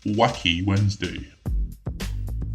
Wacky Wednesday.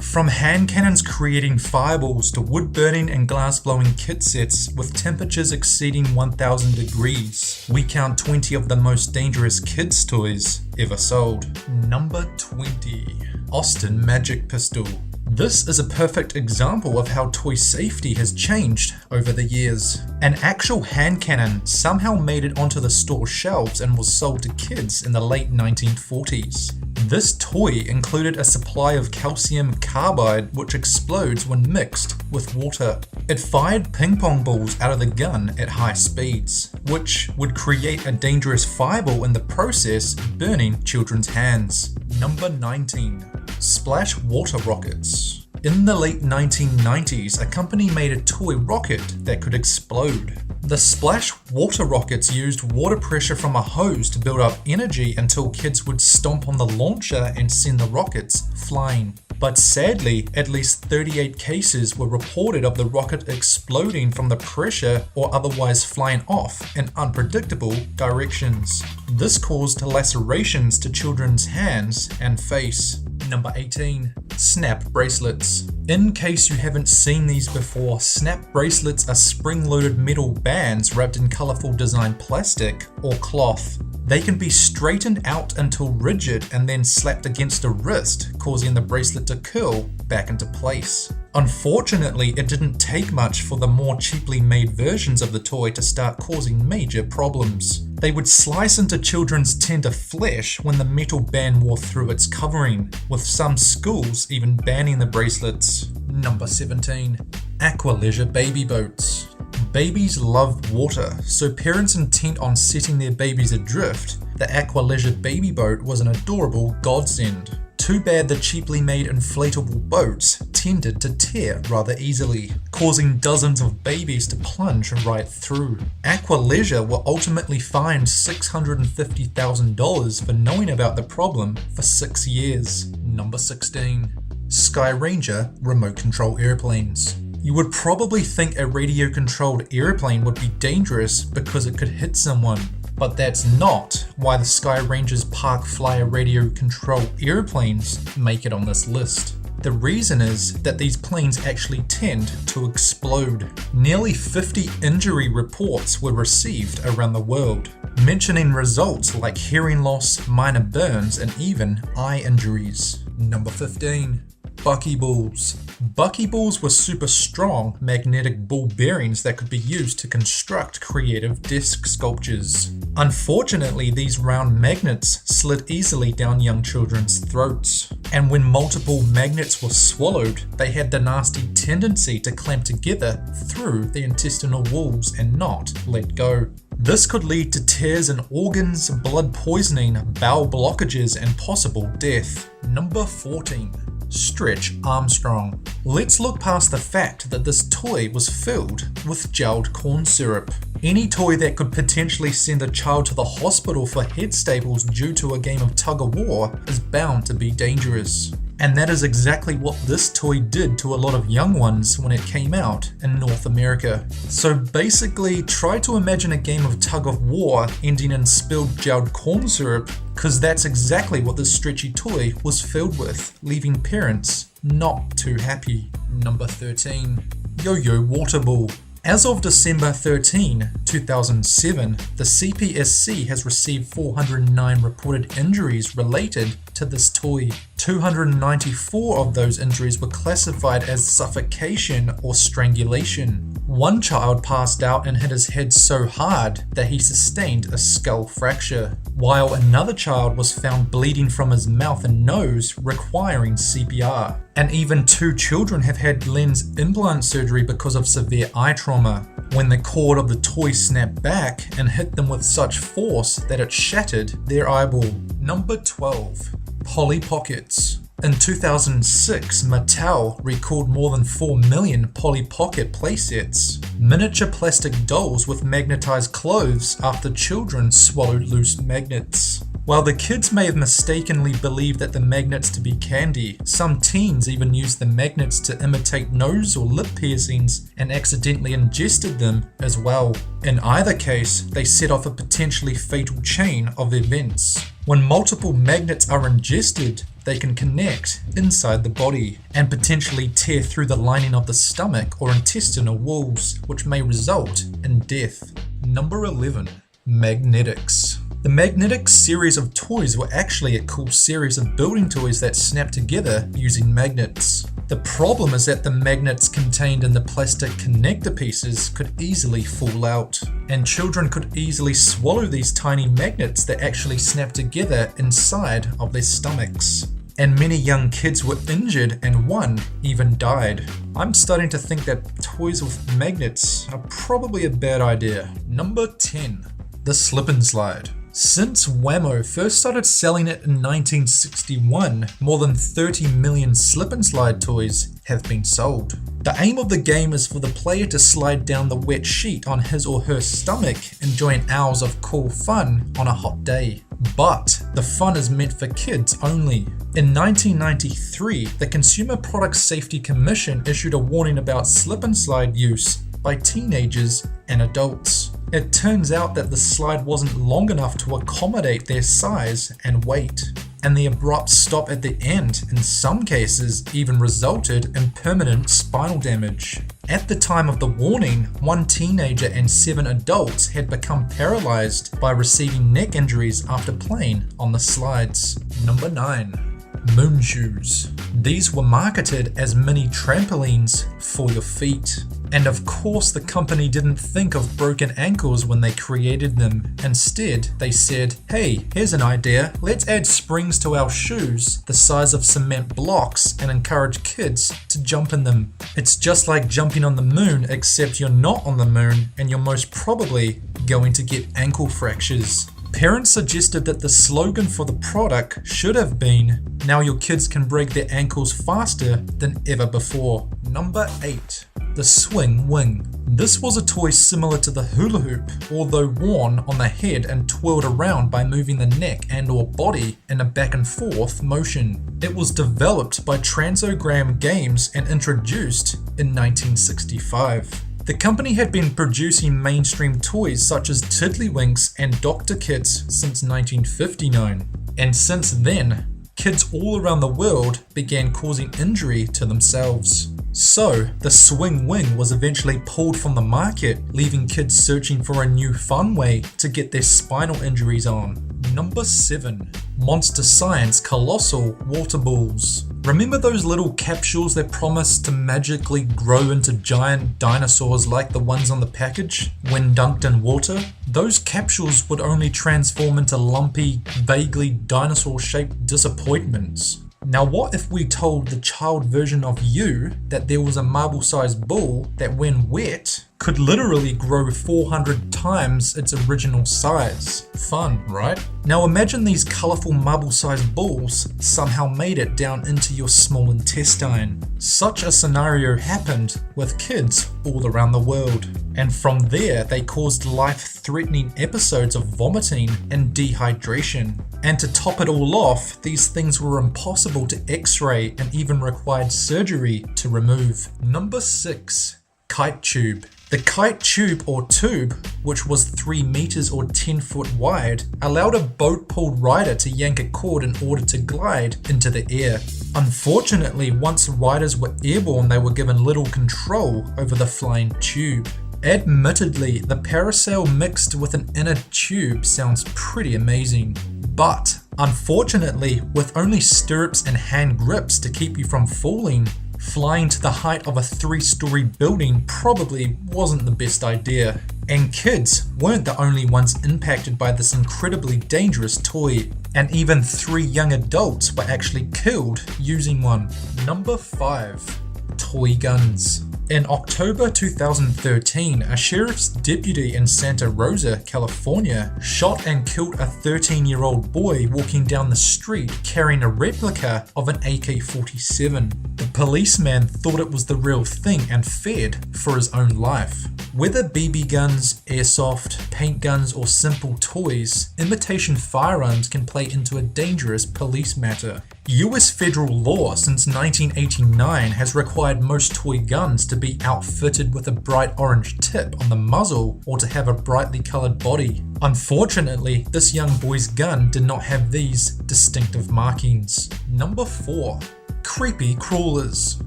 From hand cannons creating fireballs to wood burning and glass blowing kit sets with temperatures exceeding 1000 degrees, we count 20 of the most dangerous kids' toys ever sold. Number 20. Austin Magic Pistol. This is a perfect example of how toy safety has changed over the years. An actual hand cannon somehow made it onto the store shelves and was sold to kids in the late 1940s. This toy included a supply of calcium carbide which explodes when mixed with water. It fired ping pong balls out of the gun at high speeds, which would create a dangerous fireball in the process, burning children's hands. Number 19. Splash water rockets. In the late 1990s, a company made a toy rocket that could explode. The splash water rockets used water pressure from a hose to build up energy until kids would stomp on the launcher and send the rockets flying. But sadly, at least 38 cases were reported of the rocket exploding from the pressure or otherwise flying off in unpredictable directions. This caused lacerations to children's hands and face. Number 18. Snap bracelets. In case you haven't seen these before, snap bracelets are spring-loaded metal bands wrapped in colorful designed plastic or cloth. They can be straightened out until rigid and then slapped against a wrist, causing the bracelet to curl back into place. Unfortunately, it didn't take much for the more cheaply made versions of the toy to start causing major problems. They would slice into children's tender flesh when the metal band wore through its covering, with some schools even banning the bracelets. Number 17. Aqua Leisure baby boats. Babies love water, so parents intent on setting their babies adrift, the Aqua Leisure baby boat was an adorable godsend. Too bad the cheaply made inflatable boats tended to tear rather easily, causing dozens of babies to plunge right through. Aqua Leisure were ultimately fined $650,000 for knowing about the problem for 6 years. Number 16. Sky Ranger remote control airplanes. You would probably think a radio-controlled airplane would be dangerous because it could hit someone, but that's not why the Sky Ranger's Park Flyer radio-controlled airplanes make it on this list. The reason is that these planes actually tend to explode. Nearly 50 injury reports were received around the world, mentioning results like hearing loss, minor burns, and even eye injuries. Number 15. Buckyballs. Buckyballs were super strong magnetic ball bearings that could be used to construct creative disc sculptures. Unfortunately, these round magnets slid easily down young children's throats, and when multiple magnets were swallowed, they had the nasty tendency to clamp together through the intestinal walls and not let go. This could lead to tears in organs, blood poisoning, bowel blockages, and possible death. Number 14. Stretch Armstrong. Let's look past the fact that this toy was filled with gelled corn syrup. Any toy that could potentially send a child to the hospital for head staples due to a game of tug-of-war is bound to be dangerous. And that is exactly what this toy did to a lot of young ones when it came out in North America. So basically, try to imagine a game of tug-of-war ending in spilled gelled corn syrup, because that's exactly what this stretchy toy was filled with, leaving parents not too happy. Number 13. Yo-Yo Water Ball. As of December 13, 2007, the CPSC has received 409 reported injuries related to this toy. 294 of those injuries were classified as suffocation or strangulation. One child passed out and hit his head so hard that he sustained a skull fracture, while another child was found bleeding from his mouth and nose, requiring CPR. And even 2 children have had lens implant surgery because of severe eye trauma, when the cord of the toy snapped back and hit them with such force that it shattered their eyeball. Number 12. Polly Pockets. In 2006, Mattel recalled more than 4 million Polly Pocket playsets, miniature plastic dolls with magnetized clothes after children swallowed loose magnets. While the kids may have mistakenly believed that the magnets to be candy, some teens even used the magnets to imitate nose or lip piercings and accidentally ingested them as well. In either case, they set off a potentially fatal chain of events. When multiple magnets are ingested, they can connect inside the body and potentially tear through the lining of the stomach or intestinal walls, which may result in death. Number 11. Magnetics. The Magnetics series of toys were actually a cool series of building toys that snap together using magnets. The problem is that the magnets contained in the plastic connector pieces could easily fall out, and children could easily swallow these tiny magnets that actually snap together inside of their stomachs. And many young kids were injured and one even died. I'm starting to think that toys with magnets are probably a bad idea. Number 10. The slip and slide. Since Whammo first started selling it in 1961, more than 30 million slip and slide toys have been sold. The aim of the game is for the player to slide down the wet sheet on his or her stomach, enjoying hours of cool fun on a hot day. But the fun is meant for kids only. In 1993, the Consumer Product Safety Commission issued a warning about slip and slide use by teenagers and adults. It turns out that the slide wasn't long enough to accommodate their size and weight, and the abrupt stop at the end in some cases even resulted in permanent spinal damage. At the time of the warning, one teenager and 7 adults had become paralyzed by receiving neck injuries after playing on the slides. Number 9. Moon shoes. These were marketed as mini trampolines for your feet. And of course the company didn't think of broken ankles when they created them. Instead, they said, hey, here's an idea, let's add springs to our shoes the size of cement blocks and encourage kids to jump in them. It's just like jumping on the moon, except you're not on the moon and you're most probably going to get ankle fractures. Parents suggested that the slogan for the product should have been, now your kids can break their ankles faster than ever before. Number 8. The swing wing. This was a toy similar to the hula hoop, although worn on the head and twirled around by moving the neck and or body in a back and forth motion. It was developed by Transogram Games and introduced in 1965. The company had been producing mainstream toys such as Tiddlywinks and Dr. Kits since 1959, and since then, kids all around the world began causing injury to themselves. So, the swing wing was eventually pulled from the market, leaving kids searching for a new fun way to get their spinal injuries on. Number 7. Monster Science Colossal Water Balls. Remember those little capsules that promised to magically grow into giant dinosaurs like the ones on the package when dunked in water? Those capsules would only transform into lumpy, vaguely dinosaur-shaped disappointments. Now what if we told the child version of you that there was a marble-sized ball that when wet could literally grow 400 times its original size? Fun, right? Now imagine these colourful marble-sized balls somehow made it down into your small intestine. Such a scenario happened with kids all around the world. And from there they caused life-threatening episodes of vomiting and dehydration. And to top it all off, these things were impossible to x-ray and even required surgery to remove. Number 6. Kite tube. The kite tube or tube, which was 3 meters or 10 foot wide, allowed a boat-pulled rider to yank a cord in order to glide into the air. Unfortunately, once riders were airborne, they were given little control over the flying tube. Admittedly, the parasail mixed with an inner tube sounds pretty amazing, but unfortunately, with only stirrups and hand grips to keep you from falling, flying to the height of a 3-story building probably wasn't the best idea. And kids weren't the only ones impacted by this incredibly dangerous toy, and even 3 young adults were actually killed using one. Number 5. Toy guns. In October 2013, a sheriff's deputy in Santa Rosa, California, shot and killed a 13-year-old boy walking down the street carrying a replica of an AK-47. The policeman thought it was the real thing and feared for his own life. Whether BB guns, airsoft, paint guns, or simple toys, imitation firearms can play into a dangerous police matter. US federal law since 1989 has required most toy guns to be outfitted with a bright orange tip on the muzzle or to have a brightly colored body. Unfortunately, this young boy's gun did not have these distinctive markings. Number 4. Creepy crawlers.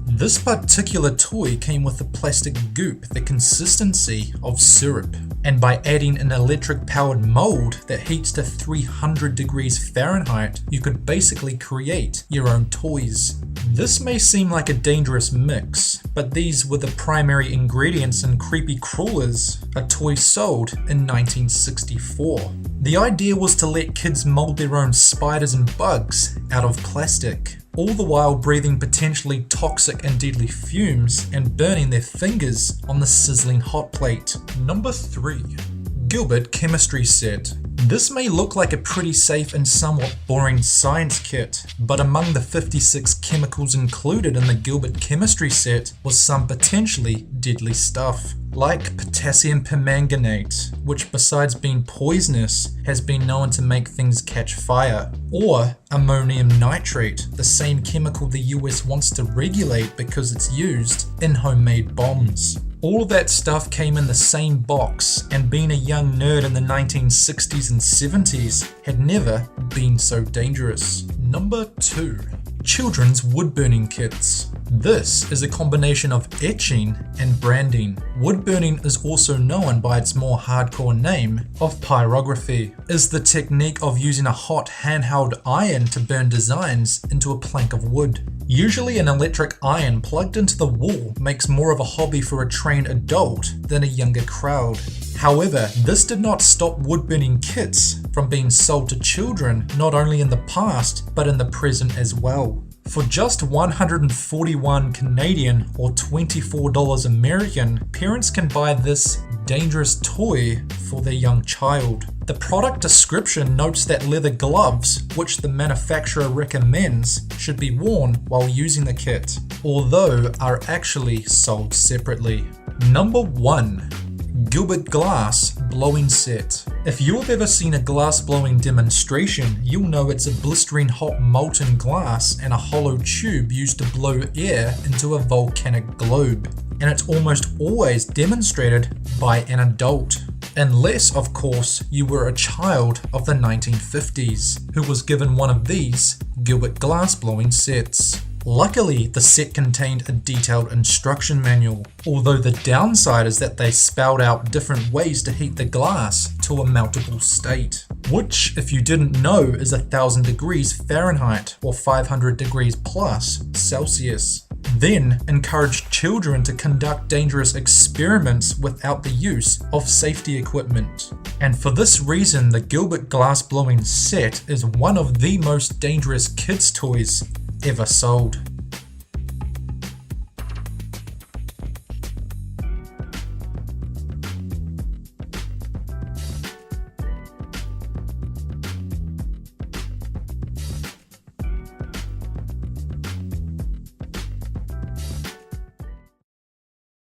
This particular toy came with a plastic goop the consistency of syrup, and by adding an electric powered mold that heats to 300 degrees Fahrenheit, you could basically create your own toys. This may seem like a dangerous mix, but these were the primary ingredients in Creepy Crawlers, a toy sold in 1964. The idea was to let kids mold their own spiders and bugs out of plastic, all the while breathing potentially toxic and deadly fumes and burning their fingers on the sizzling hot plate. Number 3. Gilbert Chemistry Set. This may look like a pretty safe and somewhat boring science kit, but among the 56 chemicals included in the Gilbert Chemistry Set was some potentially deadly stuff, like potassium permanganate, which besides being poisonous, has been known to make things catch fire, or ammonium nitrate, the same chemical the US wants to regulate because it's used in homemade bombs. All that stuff came in the same box, and being a young nerd in the 1960s and 70s had never been so dangerous. Number 2. Children's wood burning kits. This is a combination of etching and branding. Wood burning is also known by its more hardcore name of pyrography, is the technique of using a hot handheld iron to burn designs into a plank of wood. Usually an electric iron plugged into the wall makes more of a hobby for a trained adult than a younger crowd. However, this did not stop wood burning kits from being sold to children not only in the past but in the present as well. For just $141 Canadian or $24 American, parents can buy this dangerous toy for their young child. The product description notes that leather gloves, which the manufacturer recommends, should be worn while using the kit, although are actually sold separately. Number 1. Gilbert Glass Blowing Set. If you have ever seen a glass blowing demonstration, you'll know it's a blistering hot molten glass and a hollow tube used to blow air into a volcanic globe, and it's almost always demonstrated by an adult. Unless, of course, you were a child of the 1950s who was given one of these Gilbert glass blowing sets. Luckily, the set contained a detailed instruction manual, although the downside is that they spelled out different ways to heat the glass to a meltable state, which, if you didn't know, is 1000 degrees Fahrenheit or 500 degrees plus Celsius. Then encouraged children to conduct dangerous experiments without the use of safety equipment. And for this reason, the Gilbert glass blowing set is one of the most dangerous kids' toys ever sold.